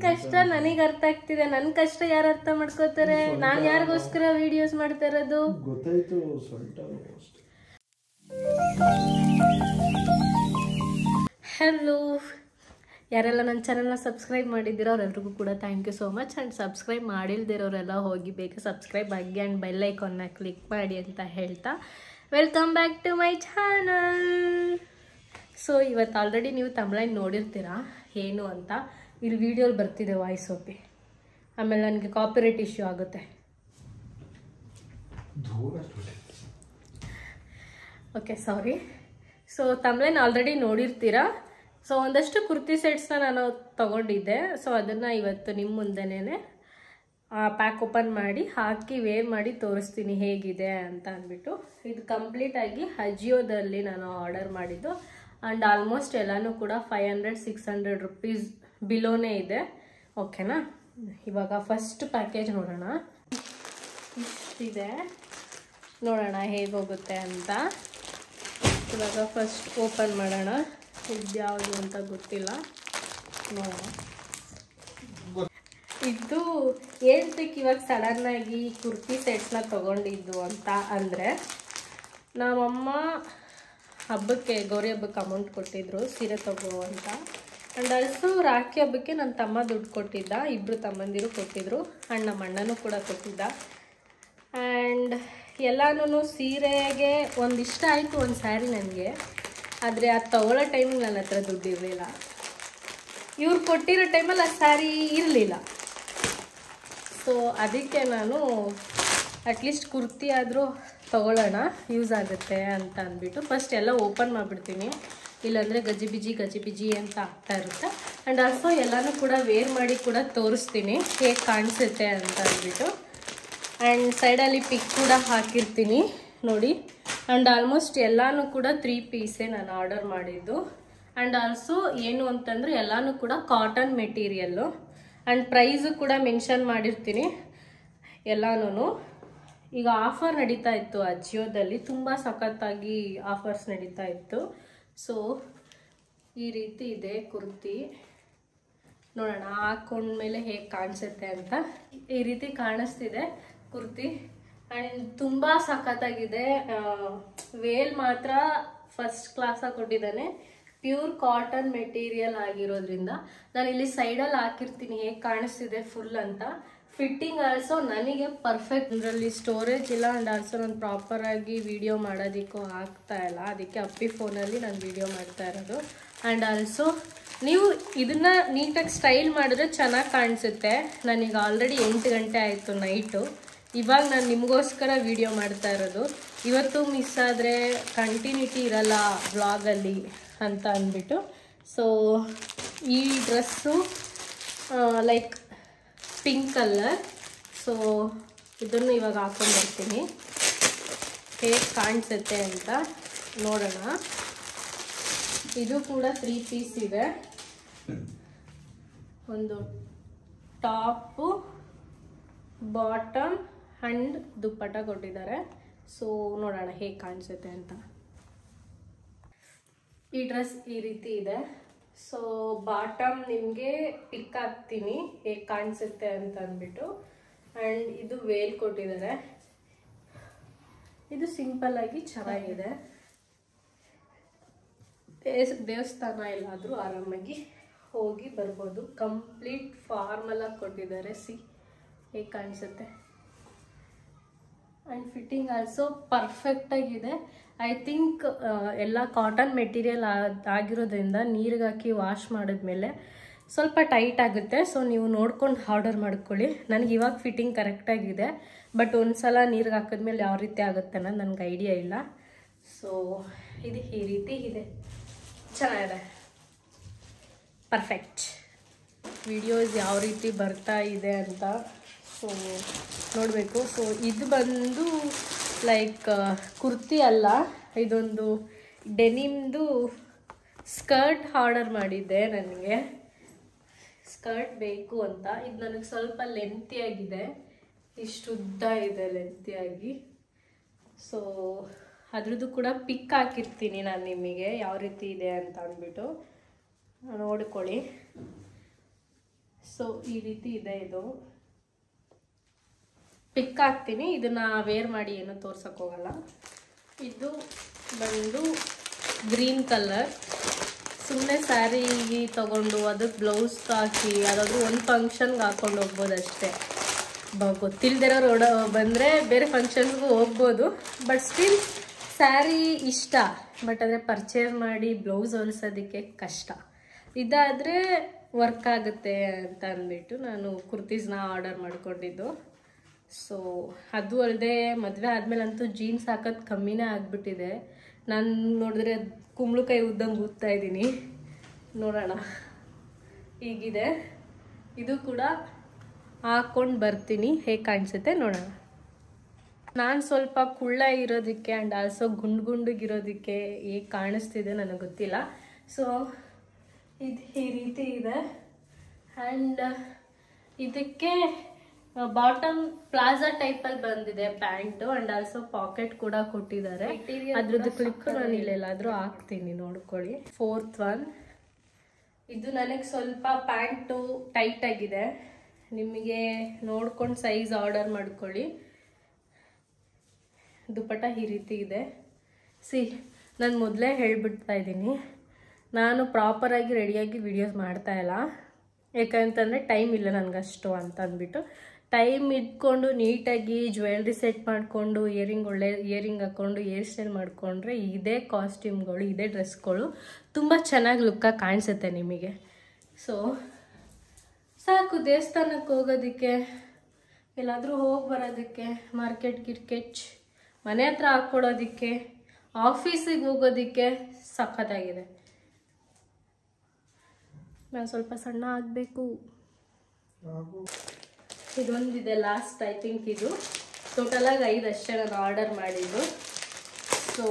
ಕಷ್ಟ ನನಗೆ ಅರ್ಥ ಆಗ್ತಿದೆ. ನನ್ನ ಕಷ್ಟ ಯಾರು ಅರ್ಥ ಮಾಡ್ಕೋತಾರೆ? ನಾನು ಯಾರಿಗೋಸ್ಕರ ವಿಡಿಯೋಸ್ ಮಾಡ್ತಾ ಇರೋದು ಗೊತ್ತಾಯ್ತು. ಹಲೋ, ಯಾರೆಲ್ಲ ನನ್ನ ಚಾನಲ್ನ ಸಬ್ಸ್ಕ್ರೈಬ್ ಮಾಡಿದ್ದೀರೋ ಅವರೆಲ್ರಿಗೂ ಕೂಡ thank you so much. And subscribe ಮಾಡಿಲ್ದಿರೋರೆಲ್ಲ ಹೋಗಿ ಬೇಗ ಸಬ್ಸ್ಕ್ರೈಬ್ ಆಗಿ ಆ್ಯಂಡ್ ಬೆಲ್ ಐಕಾನ್ನ ಕ್ಲಿಕ್ ಮಾಡಿ ಅಂತ ಹೇಳ್ತಾ welcome back to my channel. So ಇವತ್ತು ಆಲ್ರೆಡಿ ನೀವು ತಮಿಳಲ್ಲಿ ನೋಡಿರ್ತೀರಾ ಏನು ಅಂತ. ಇಲ್ಲಿ ವಿಡಿಯೋಲಿ ಬರ್ತಿದೆ ವಾಯ್ಸ್ ಓಪಿ, ಆಮೇಲೆ ನನಗೆ ಕಾಪಿರೈಟ್ ಇಶ್ಯೂ ಆಗುತ್ತೆ. Okay sorry. ಸೊ ತಮಿಳನ್ನ ಆಲ್ರೆಡಿ ನೋಡಿರ್ತೀರಾ. ಸೊ ಒಂದಷ್ಟು ಕುರ್ತಿ ಸೆಟ್ಸ್ನ ನಾನು ತೊಗೊಂಡಿದ್ದೆ. ಸೊ ಅದನ್ನು ಇವತ್ತು ನಿಮ್ಮ ಮುಂದೆನೇ ಪ್ಯಾಕ್ ಓಪನ್ ಮಾಡಿ ಹಾಕಿ ವೇರ್ ಮಾಡಿ ತೋರಿಸ್ತೀನಿ ಹೇಗಿದೆ ಅಂತ ಅಂದ್ಬಿಟ್ಟು. ಇದು ಕಂಪ್ಲೀಟಾಗಿ ಅಜಿಯೋದಲ್ಲಿ ನಾನು ಆರ್ಡರ್ ಮಾಡಿದ್ದು. ಆ್ಯಂಡ್ ಆಲ್ಮೋಸ್ಟ್ ಎಲ್ಲನೂ ಕೂಡ 500-600 ರುಪೀಸ್ ಬಿಲೋನೇ ಇದೆ. ಓಕೆನಾ, ಇವಾಗ ಫಸ್ಟ್ ಪ್ಯಾಕೇಜ್ ನೋಡೋಣ. ಇಷ್ಟಿದೆ, ನೋಡೋಣ ಹೇಗೋಗುತ್ತೆ ಅಂತ. ಇವಾಗ ಫಸ್ಟ್ ಓಪನ್ ಮಾಡೋಣ. ಇದ್ಯಾವುದು ಅಂತ ಗೊತ್ತಿಲ್ಲ, ನೋಡೋಣ. ಇದು ಹೇಳ್ಬೇಕು ಇವಾಗ ಸಡನ್ನಾಗಿ ಕುರ್ತಿ ಸೆಟ್ಸ್ನ ತೊಗೊಂಡಿದ್ದು ಅಂತ ಅಂದರೆ, ನಮ್ಮಮ್ಮ ಹಬ್ಬಕ್ಕೆ ಗೌರಿ ಹಬ್ಬಕ್ಕೆ ಅಮೌಂಟ್ ಕೊಟ್ಟಿದ್ರು ಸೀರೆ ತಗೋ ಅಂತ. ಆ್ಯಂಡ್ ಆಲ್ಸೋ ರಾಖಿ ಹಬ್ಬಕ್ಕೆ ನನ್ನ ತಮ್ಮ ದುಡ್ಡು ಕೊಟ್ಟಿದ್ದ, ಇಬ್ಬರು ತಮ್ಮಂದಿರು ಕೊಟ್ಟಿದ್ರು. ಆ್ಯಂಡ್ ನಮ್ಮ ಅಣ್ಣನೂ ಕೂಡ ಕೊಟ್ಟಿದ್ದ. ಆ್ಯಂಡ್ ಎಲ್ಲನೂ ಸೀರೆಗೆ ಒಂದು ಇಷ್ಟ ಆಯಿತು, ಒಂದು ಸ್ಯಾರಿ ನನಗೆ. ಆದರೆ ಅದು ತಗೊಳ್ಳೋ ಟೈಮಿಗೆ ನನ್ನ ಹತ್ರ ದುಡ್ಡು ಇರಲಿಲ್ಲ. ಇವ್ರು ಕೊಟ್ಟಿರೋ ಟೈಮಲ್ಲಿ ಆ ಸ್ಯಾರಿ ಇರಲಿಲ್ಲ. ಸೊ ಅದಕ್ಕೆ ನಾನು ಅಟ್ಲೀಸ್ಟ್ ಕುರ್ತಿ ಆದರೂ ತೊಗೊಳ್ಳೋಣ, ಯೂಸ್ ಆಗುತ್ತೆ ಅಂತ ಅಂದ್ಬಿಟ್ಟು ಫಸ್ಟ್ ಎಲ್ಲ ಓಪನ್ ಮಾಡಿಬಿಡ್ತೀನಿ. ಇಲ್ಲಾಂದರೆ ಗಜಿಬಿಜಿ ಅಂತ ಆಗ್ತಾ ಇರುತ್ತೆ. ಆ್ಯಂಡ್ ಆಲ್ಸೋ ಎಲ್ಲನೂ ಕೂಡ ವೇರ್ ಮಾಡಿ ಕೂಡ ತೋರಿಸ್ತೀನಿ ಹೇಗೆ ಕಾಣಿಸುತ್ತೆ ಅಂತ ಅಂದ್ಬಿಟ್ಟು. ಆ್ಯಂಡ್ ಸೈಡಲ್ಲಿ ಪಿಕ್ ಕೂಡ ಹಾಕಿರ್ತೀನಿ ನೋಡಿ. ಆ್ಯಂಡ್ ಆಲ್ಮೋಸ್ಟ್ ಎಲ್ಲನೂ ಕೂಡ 3 ಪೀಸೇ ನಾನು ಆರ್ಡರ್ ಮಾಡಿದ್ದು. ಆ್ಯಂಡ್ ಆಲ್ಸೋ ಏನು ಅಂತಂದರೆ ಎಲ್ಲನೂ ಕೂಡ ಕಾಟನ್ ಮೆಟೀರಿಯಲ್ಲು. ಆ್ಯಂಡ್ ಪ್ರೈಸು ಕೂಡ ಮೆನ್ಷನ್ ಮಾಡಿರ್ತೀನಿ ಎಲ್ಲನೂ. ಈಗ ಆಫರ್ ನಡೀತಾ ಇತ್ತು ಅಜಿಯೋದಲ್ಲಿ, ತುಂಬ ಸಖತ್ತಾಗಿ ಆಫರ್ಸ್ ನಡೀತಾ ಇತ್ತು. ಸೊ ಈ ರೀತಿ ಇದೆ ಕುರ್ತಿ, ನೋಡೋಣ ಹಾಕೊಂಡ್ಮೇಲೆ ಹೇಗೆ ಕಾಣಿಸುತ್ತೆ ಅಂತ. ಈ ರೀತಿ ಕಾಣಿಸ್ತಿದೆ ಕುರ್ತಿ. ಆ್ಯಂಡ್ ತುಂಬ ಸಖತ್ತಾಗಿದೆ. ವೇಲ್ ಮಾತ್ರ ಫಸ್ಟ್ ಕ್ಲಾಸಾಗಿ ಕೊಟ್ಟಿದ್ದಾನೆ. ಪ್ಯೂರ್ ಕಾಟನ್ ಮೆಟೀರಿಯಲ್ ಆಗಿರೋದ್ರಿಂದ ನಾನು ಇಲ್ಲಿ ಸೈಡಲ್ಲಿ ಹಾಕಿರ್ತೀನಿ ಹೇಗೆ ಕಾಣಿಸ್ತಿದೆ ಫುಲ್ ಅಂತ. ಫಿಟ್ಟಿಂಗ್ ಆಲ್ಸೋ ನನಗೆ ಪರ್ಫೆಕ್ಟ್. ಇದರಲ್ಲಿ ಸ್ಟೋರೇಜ್ ಇಲ್ಲ. ಆ್ಯಂಡ್ ಆಲ್ಸೋ ನಾನು ಪ್ರಾಪರಾಗಿ ವಿಡಿಯೋ ಮಾಡೋದಕ್ಕೂ ಆಗ್ತಾ ಇಲ್ಲ, ಅದಕ್ಕೆ ಅಪ್ಪಿ ಫೋನಲ್ಲಿ ನಾನು ವಿಡಿಯೋ ಮಾಡ್ತಾ ಇರೋದು. ಆ್ಯಂಡ್ ಆಲ್ಸೋ ನೀವು ಇದನ್ನು ನೀಟಾಗಿ ಸ್ಟೈಲ್ ಮಾಡಿದ್ರೆ ಚೆನ್ನಾಗಿ ಕಾಣಿಸುತ್ತೆ. ನನಗೆ ಆಲ್ರೆಡಿ 8 ಗಂಟೆ ಆಯಿತು ನೈಟು. ಇವಾಗ ನಾನು ನಿಮಗೋಸ್ಕರ ವಿಡಿಯೋ ಮಾಡ್ತಾ ಇರೋದು. ಇವತ್ತು ಮಿಸ್ ಆದರೆ ಕಂಟಿನ್ಯೂಟಿ ಇರಲ್ಲ ವ್ಲಾಗಲ್ಲಿ ಅಂತ ಅಂದ್ಬಿಟ್ಟು. ಸೊ ಈ dress like pink colour. So ಇದನ್ನು ಇವಾಗ ಹಾಕೊಂಡ್ಬರ್ತೀನಿ ಹೇಗೆ ಕಾಣಿಸುತ್ತೆ ಅಂತ ನೋಡೋಣ. ಇದು ಕೂಡ 3 ಪೀಸ್ ಇದೆ. ಒಂದು ಟಾಪು, ಬಾಟಮ್ ಆ್ಯಂಡ್ ದುಪ್ಪಟ್ಟ ಕೊಟ್ಟಿದ್ದಾರೆ. ಸೊ ನೋಡೋಣ ಹೇಗೆ ಕಾಣಿಸುತ್ತೆ ಅಂತ. ಈ ಡ್ರೆಸ್ ಈ ರೀತಿ ಇದೆ. ಸೊ ಬಾಟಮ್ ನಿಮಗೆ ಪಿಕ್ ಹಾಕ್ತೀನಿ ಹೇಗೆ ಕಾಣಿಸುತ್ತೆ ಅಂತ ಅಂದ್ಬಿಟ್ಟು. ಆ್ಯಂಡ್ ಇದು ವೇಲ್ ಕೊಟ್ಟಿದ್ದಾರೆ. ಇದು ಸಿಂಪಲ್ ಆಗಿ ಚೆನ್ನಾಗಿದೆ. ದೇವಸ್ಥಾನ ಎಲ್ಲಾದರೂ ಆರಾಮಾಗಿ ಹೋಗಿ ಬರ್ಬೋದು. ಕಂಪ್ಲೀಟ್ ಫಾರ್ಮಲ್ ಆಗಿ ಕೊಟ್ಟಿದ್ದಾರೆ. ಹೇಗೆ ಕಾಣಿಸುತ್ತೆ. ಆ್ಯಂಡ್ ಫಿಟ್ಟಿಂಗ್ ಆಲ್ಸೋ ಪರ್ಫೆಕ್ಟಾಗಿದೆ. ಐ ಥಿಂಕ್ ಎಲ್ಲ ಕಾಟನ್ ಮೆಟೀರಿಯಲ್ ಆಗಿರೋದ್ರಿಂದ ನೀರಿಗೆ ಹಾಕಿ ವಾಶ್ ಮಾಡಿದ್ಮೇಲೆ ಸ್ವಲ್ಪ ಟೈಟ್ ಆಗುತ್ತೆ. ಸೊ ನೀವು ನೋಡ್ಕೊಂಡು ಆರ್ಡರ್ ಮಾಡ್ಕೊಳ್ಳಿ. ನನಗೆ ಇವಾಗ ಫಿಟ್ಟಿಂಗ್ ಕರೆಕ್ಟಾಗಿದೆ. ಬಟ್ ಒಂದ್ಸಲ ನೀರಿಗೆ ಹಾಕಿದ್ಮೇಲೆ ಯಾವ ರೀತಿ ಆಗುತ್ತೆ ಅನ್ನೋದು ನನಗೆ ಐಡಿಯಾ ಇಲ್ಲ. ಸೊ ಇದು ಈ ರೀತಿ ಇದೆ, ಚೆನ್ನಾಗಿದೆ, ಪರ್ಫೆಕ್ಟ್. ವಿಡಿಯೋಸ್ ಯಾವ ರೀತಿ ಬರ್ತಾ ಇದೆ ಅಂತ ಸೊ ನೋಡಬೇಕು. ಸೊ ಇದು ಬಂದು ಲೈಕ್ ಕುರ್ತಿ ಅಲ್ಲ, ಇದೊಂದು ಡೆನಿಮ್ದು ಸ್ಕರ್ಟ್ ಆರ್ಡರ್ ಮಾಡಿದ್ದೆ. ನನಗೆ ಸ್ಕರ್ಟ್ ಬೇಕು ಅಂತ. ಇದು ನನಗೆ ಸ್ವಲ್ಪ ಲೆಂತಿಯಾಗಿದೆ, ಇಷ್ಟು ಉದ್ದ ಇದೆ ಲೆಂತಿಯಾಗಿ. ಸೊ ಅದ್ರದ್ದು ಕೂಡ ಪಿಕ್ ಹಾಕಿರ್ತೀನಿ ನಾನು ನಿಮಗೆ ಯಾವ ರೀತಿ ಇದೆ ಅಂತ ಅಂದ್ಬಿಟ್ಟು ನೋಡ್ಕೊಳ್ಳಿ. ಸೊ ಈ ರೀತಿ ಇದೆ. ಇದು ಪಿಕ್ ಹಾಕ್ತೀನಿ, ಇದನ್ನ ವೇರ್ ಮಾಡಿ ಏನು ತೋರ್ಸಕ್ಕೆ ಹೋಗಲ್ಲ. ಇದು ಬಂದು ಗ್ರೀನ್ ಕಲರ್, ಸುಮ್ಮನೆ ಸ್ಯಾರಿ ತಗೊಂಡು ಅದಕ್ಕೆ ಬ್ಲೌಸ್ ಹಾಕಿ ಯಾವುದಾದ್ರೂ ಒಂದು ಫಂಕ್ಷನ್ಗೆ ಹಾಕೊಂಡು ಹೋಗ್ಬೋದು ಅಷ್ಟೇ. ಗೊತ್ತಿಲ್ದಿರೋರು ಬಂದರೆ ಬೇರೆ ಫಂಕ್ಷನ್ಸ್ಗೂ ಹೋಗ್ಬೋದು, ಬಟ್ ಸ್ಟಿಲ್ ಸ್ಯಾರಿ ಇಷ್ಟ, ಬಟ್ ಆದರೆ ಪರ್ಚೇಸ್ ಮಾಡಿ ಬ್ಲೌಸ್ ಹೊಲಿಸೋದಕ್ಕೆ ಕಷ್ಟ. ಇದಾದರೆ ವರ್ಕ್ ಆಗುತ್ತೆ ಅಂತ ಅಂದ್ಬಿಟ್ಟು ನಾನು ಕುರ್ತೀಸ್ನ ಆರ್ಡರ್ ಮಾಡ್ಕೊಂಡಿದ್ದು. ಸೊ ಅದು ಅಲ್ಲದೆ ಮದುವೆ ಆದಮೇಲಂತೂ ಜೀನ್ಸ್ ಹಾಕೋದು ಕಮ್ಮಿನೇ ಆಗಿಬಿಟ್ಟಿದೆ. ನಾನು ನೋಡಿದ್ರೆ ಕುಂಬಳಕಾಯಿ ಉದ್ದಂಗೆ ಊದ್ತಾ ಇದ್ದೀನಿ. ನೋಡೋಣ ಹೀಗಿದೆ. ಇದು ಕೂಡ ಹಾಕ್ಕೊಂಡು ಬರ್ತೀನಿ, ಹೇಗೆ ಕಾಣಿಸುತ್ತೆ ನೋಡೋಣ. ನಾನು ಸ್ವಲ್ಪ ಕುಳ್ಳ ಇರೋದಕ್ಕೆ ಆ್ಯಂಡ್ ಆಲ್ಸೋ ಗುಂಡಿಗಿರೋದಕ್ಕೆ ಹೇಗೆ ಕಾಣಿಸ್ತಿದೆ ನನಗೆ ಗೊತ್ತಿಲ್ಲ. ಸೊ ಇದು ಈ ರೀತಿ ಇದೆ. ಆ್ಯಂಡ್ ಇದಕ್ಕೆ ಬಾಟಮ್ ಪ್ಲಾಜಾ ಟೈಪಲ್ಲಿ ಬಂದಿದೆ ಪ್ಯಾಂಟು, ಆ್ಯಂಡ್ ಆಲ್ಸೋ ಪಾಕೆಟ್ ಕೂಡ ಕೊಟ್ಟಿದ್ದಾರೆ. ಅದ್ರದ್ದು ಕ್ಲಿಕ್ ನಾನು ಇಲ್ಲೆಲ್ಲಾದರೂ ಹಾಕ್ತೀನಿ, ನೋಡ್ಕೊಳ್ಳಿ. 4th one, ಇದು ನನಗೆ ಸ್ವಲ್ಪ ಪ್ಯಾಂಟು ಟೈಟ್ ಆಗಿದೆ, ನಿಮಗೆ ನೋಡ್ಕೊಂಡು ಸೈಜ್ ಆರ್ಡರ್ ಮಾಡ್ಕೊಳ್ಳಿ. ದುಪ್ಪಟ್ಟ ಈ ರೀತಿ ಇದೆ. ನಾನು ಮೊದಲೇ ಹೇಳ್ಬಿಡ್ತಾ ಇದ್ದೀನಿ, ನಾನು ಪ್ರಾಪರಾಗಿ ರೆಡಿಯಾಗಿ ವಿಡಿಯೋಸ್ ಮಾಡ್ತಾಯಿಲ್ಲ, ಯಾಕಂತಂದರೆ ಟೈಮ್ ಇಲ್ಲ ನನಗಷ್ಟು ಅಂತ ಅಂದ್ಬಿಟ್ಟು. ಟೈಮ್ ಇಟ್ಕೊಂಡು ನೀಟಾಗಿ ಜ್ಯುವೆಲ್ರಿ ಸೆಟ್ ಮಾಡಿಕೊಂಡು ಒಳ್ಳೆ ಇಯರಿಂಗ್ ಹಾಕ್ಕೊಂಡು ಹೇರ್ ಸ್ಟೈಲ್ ಮಾಡಿಕೊಂಡ್ರೆ ಇದೇ ಕಾಸ್ಟ್ಯೂಮ್ಗಳು, ಇದೇ ಡ್ರೆಸ್ಗಳು ತುಂಬ ಚೆನ್ನಾಗಿ ಲುಕ್ಕಾಗಿ ಕಾಣಿಸುತ್ತೆ ನಿಮಗೆ. ಸೊ ಸಾಕು, ದೇವಸ್ಥಾನಕ್ಕೆ ಹೋಗೋದಕ್ಕೆ, ಎಲ್ಲಾದರೂ ಹೋಗಿ ಬರೋದಕ್ಕೆ, ಮಾರ್ಕೆಟ್ ಮನೆ ಹತ್ರ ಹಾಕ್ಕೊಡೋದಕ್ಕೆ, ಆಫೀಸಿಗೆ ಹೋಗೋದಕ್ಕೆ ಸಖತ್ತಾಗಿದೆ. ನಾನು ಸ್ವಲ್ಪ ಸಣ್ಣ ಆಗಬೇಕು. ಇದೊಂದಿದೆ ಲಾಸ್ಟ್, ಐ ಥಿಂಕ್ ಇದು ಟೋಟಲಾಗಿ 5 ಅಷ್ಟೇ ನಾನು ಆರ್ಡರ್ ಮಾಡಿದ್ದು. ಸೊ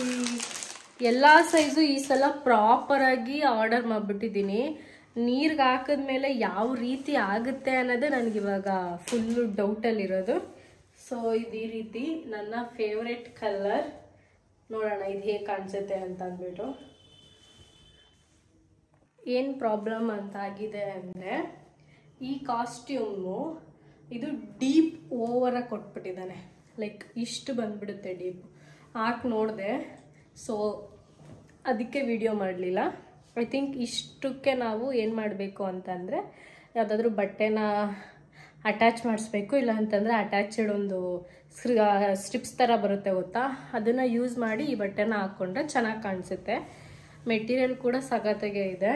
ಈ ಎಲ್ಲ ಸೈಜು ಈ ಸಲ ಪ್ರಾಪರಾಗಿ ಆರ್ಡರ್ ಮಾಡಿಬಿಟ್ಟಿದ್ದೀನಿ. ನೀರಿಗೆ ಹಾಕಿದ್ಮೇಲೆ ಯಾವ ರೀತಿ ಆಗುತ್ತೆ ಅನ್ನೋದೇ ನನಗಿವಾಗ ಫುಲ್ಲು ಡೌಟಲ್ಲಿರೋದು. ಸೊ ಇದು ಈ ರೀತಿ ನನ್ನ ಫೇವ್ರೆಟ್ ಕಲರ್. ನೋಡೋಣ ಇದು ಹೇಗೆ ಕಾಣಿಸುತ್ತೆ ಅಂತ ಅಂದ್ಬಿಟ್ಟು. ಏನು ಪ್ರಾಬ್ಲಮ್ ಅಂತ ಆಗಿದೆ ಅಂದರೆ, ಈ ಕಾಸ್ಟ್ಯೂಮು ಇದು ಡೀಪ್ ಓವರಾಗಿ ಕೊಟ್ಬಿಟ್ಟಿದ್ದಾನೆ. ಲೈಕ್ ಇಷ್ಟು ಬಂದ್ಬಿಡುತ್ತೆ ಡೀಪ್. ಹಾಕಿ ನೋಡಿದೆ, ಸೊ ಅದಕ್ಕೆ ವಿಡಿಯೋ ಮಾಡಲಿಲ್ಲ. ಐ ಥಿಂಕ್ ಇಷ್ಟಕ್ಕೆ ನಾವು ಏನು ಮಾಡಬೇಕು ಅಂತಂದರೆ, ಯಾವುದಾದ್ರೂ ಬಟ್ಟೆನ ಅಟ್ಯಾಚ್ ಮಾಡಿಸ್ಬೇಕು, ಇಲ್ಲ ಅಂತಂದರೆ ಅಟ್ಯಾಚೆಡ್ ಒಂದು ಸ್ಟ್ರಿಪ್ಸ್ ಥರ ಬರುತ್ತೆ ಗೊತ್ತಾ, ಅದನ್ನು ಯೂಸ್ ಮಾಡಿ ಈ ಬಟ್ಟೆನ ಹಾಕ್ಕೊಂಡ್ರೆ ಚೆನ್ನಾಗಿ ಕಾಣಿಸುತ್ತೆ. ಮೆಟೀರಿಯಲ್ ಕೂಡ ಸಖತ್ತಾಗೆ ಇದೆ.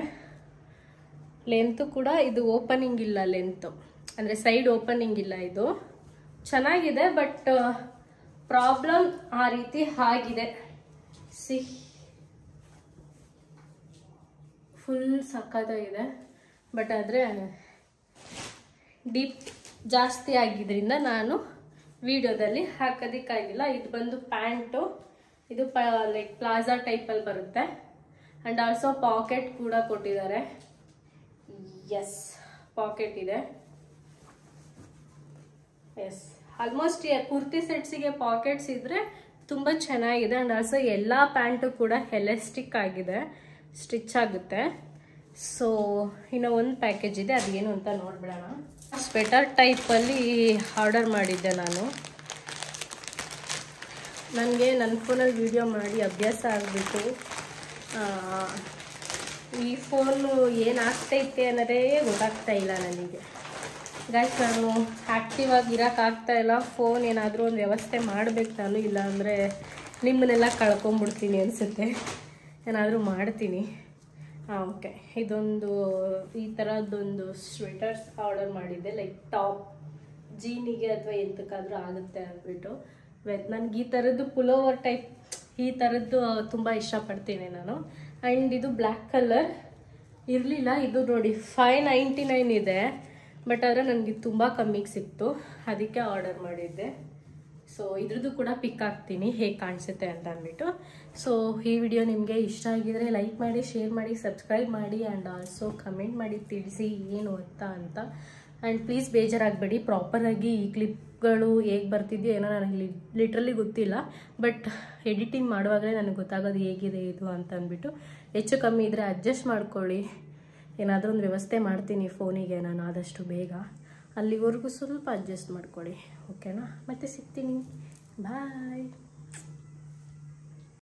ಲೆಂತು ಕೂಡ ಇದು ಓಪನಿಂಗ್ ಇಲ್ಲ, ಲೆಂತು ಅಂದರೆ ಸೈಡ್ ಓಪನಿಂಗ್ ಇಲ್ಲ. ಇದು ಚೆನ್ನಾಗಿದೆ, ಬಟ್ ಪ್ರಾಬ್ಲಮ್ ಆ ರೀತಿ ಆಗಿದೆ. ಫುಲ್ ಸಖತ್ತಾಗಿದೆ, ಬಟ್ ಆದರೆ ಡೀಪ್ ಜಾಸ್ತಿ ಆಗಿದ್ದರಿಂದ ನಾನು ವಿಡಿಯೋದಲ್ಲಿ ಹಾಕೋದಕ್ಕಾಗಿಲ್ಲ. ಇದು ಬಂದು ಪ್ಯಾಂಟು, ಇದು ಲೈಕ್ ಪ್ಲಾಜಾ ಟೈಪಲ್ಲಿ ಬರುತ್ತೆ. ಆ್ಯಂಡ್ ಆಲ್ಸೋ ಪಾಕೆಟ್ ಕೂಡ ಕೊಟ್ಟಿದ್ದಾರೆ. ಎಸ್, ಪಾಕೆಟ್ ಇದೆ. ಎಸ್, ಆಲ್ಮೋಸ್ಟ್ ಕುರ್ತಿ ಸೆಟ್ಸಿಗೆ ಪಾಕೆಟ್ಸ್ ಇದ್ದರೆ ತುಂಬ ಚೆನ್ನಾಗಿದೆ. ಆ್ಯಂಡ್ ಆಲ್ಸೋ ಎಲ್ಲ ಪ್ಯಾಂಟು ಕೂಡ ಎಲಾಸ್ಟಿಕ್ ಆಗಿದೆ, ಸ್ಟಿಚ್ ಆಗುತ್ತೆ. ಸೊ ಇನ್ನು ಒಂದು ಪ್ಯಾಕೇಜ್ ಇದೆ, ಅದೇನು ಅಂತ ನೋಡ್ಬಿಡೋಣ. ಸ್ವೆಟರ್ ಟೈಪಲ್ಲಿ ಆರ್ಡರ್ ಮಾಡಿದ್ದೆ ನಾನು. ನನಗೆ ನನ್ನ ಫೋನಲ್ಲಿ ವಿಡಿಯೋ ಮಾಡಿ ಅಭ್ಯಾಸ ಆಗಿಬಿಟ್ಟು ಈ ಫೋನು ಏನಾಗ್ತೈತೆ ಅನ್ನೋದೇ ಗೊತ್ತಾಗ್ತಾ ಇಲ್ಲ ನನಗೆ. ಗೈಸ್, ನಾನು ಆ್ಯಕ್ಟಿವ್ ಆಗಿ ಇರೋಕ್ಕಾಗ್ತಾಯಿಲ್ಲ. ಫೋನ್ ಏನಾದರೂ ಒಂದು ವ್ಯವಸ್ಥೆ ಮಾಡಬೇಕು ನಾನು, ಇಲ್ಲಾಂದರೆ ನಿಮ್ಮನ್ನೆಲ್ಲ ಕಳ್ಕೊಂಬಿಡ್ತೀನಿ ಅನಿಸುತ್ತೆ. ಏನಾದರೂ ಮಾಡ್ತೀನಿ. ಓಕೆ, ಇದೊಂದು ಈ ಥರದ್ದೊಂದು ಸ್ವೆಟರ್ಸ್ ಆರ್ಡರ್ ಮಾಡಿದ್ದೆ, ಲೈಕ್ ಟಾಪ್ ಜೀನಿಗೆ ಅಥವಾ ಎಂತಕ್ಕಾದರೂ ಆಗುತ್ತೆ ಅಂದ್ಬಿಟ್ಟು. ನನಗೆ ಈ ಥರದ್ದು ಪುಲೋವರ್ ಟೈಪ್, ಈ ಥರದ್ದು ತುಂಬ ಇಷ್ಟಪಡ್ತೀನಿ ನಾನು. ಆ್ಯಂಡ್ ಇದು ಬ್ಲ್ಯಾಕ್ ಕಲರ್ ಇರಲಿಲ್ಲ, ಇದು ನೋಡಿ 599 ಇದೆ, ಬಟ್ ಆದರೆ ನನಗೆ ತುಂಬ ಕಮ್ಮಿಗೆ ಸಿಕ್ತು, ಅದಕ್ಕೆ ಆರ್ಡರ್ ಮಾಡಿದ್ದೆ. ಸೊ ಇದ್ರದ್ದು ಕೂಡ ಪಿಕ್ ಹಾಕ್ತೀನಿ ಹೇಗೆ ಕಾಣಿಸುತ್ತೆ ಅಂತ ಅಂದ್ಬಿಟ್ಟು. ಸೊ ಈ ವಿಡಿಯೋ ನಿಮಗೆ ಇಷ್ಟ ಆಗಿದರೆ ಲೈಕ್ ಮಾಡಿ, ಶೇರ್ ಮಾಡಿ, ಸಬ್ಸ್ಕ್ರೈಬ್ ಮಾಡಿ, ಆ್ಯಂಡ್ ಆಲ್ಸೋ ಕಮೆಂಟ್ ಮಾಡಿ ತಿಳಿಸಿ ಏನು ಅಂತ. ಆ್ಯಂಡ್ ಪ್ಲೀಸ್ ಬೇಜಾರಾಗಬೇಡಿ, ಪ್ರಾಪರಾಗಿ ಈ ಕ್ಲಿಪ್ಗಳು ಹೇಗೆ ಬರ್ತಿದೆಯೋ ಏನೋ ನನಗೆ ಲಿಟ್ರಲಿ ಗೊತ್ತಿಲ್ಲ. ಬಟ್ ಎಡಿಟಿಂಗ್ ಮಾಡುವಾಗಲೇ ನನಗೆ ಗೊತ್ತಾಗೋದು ಹೇಗಿದೆ ಇದು ಅಂತ ಅಂದ್ಬಿಟ್ಟು. ಹೆಚ್ಚು ಕಮ್ಮಿ ಇದ್ದರೆ ಅಡ್ಜಸ್ಟ್ ಮಾಡ್ಕೊಳ್ಳಿ. ಏನಾದರೂ ಒಂದು ವ್ಯವಸ್ಥೆ ಮಾಡ್ತೀನಿ ಫೋನಿಗೆ ನಾನು ಆದಷ್ಟು ಬೇಗ. ಅಲ್ಲಿವರೆಗೂ ಸ್ವಲ್ಪ ಅಡ್ಜಸ್ಟ್ ಮಾಡ್ಕೊಳ್ಳಿ, ಓಕೆನಾ? ಮತ್ತೆ ಸಿಗ್ತೀನಿ, ಬಾಯ್.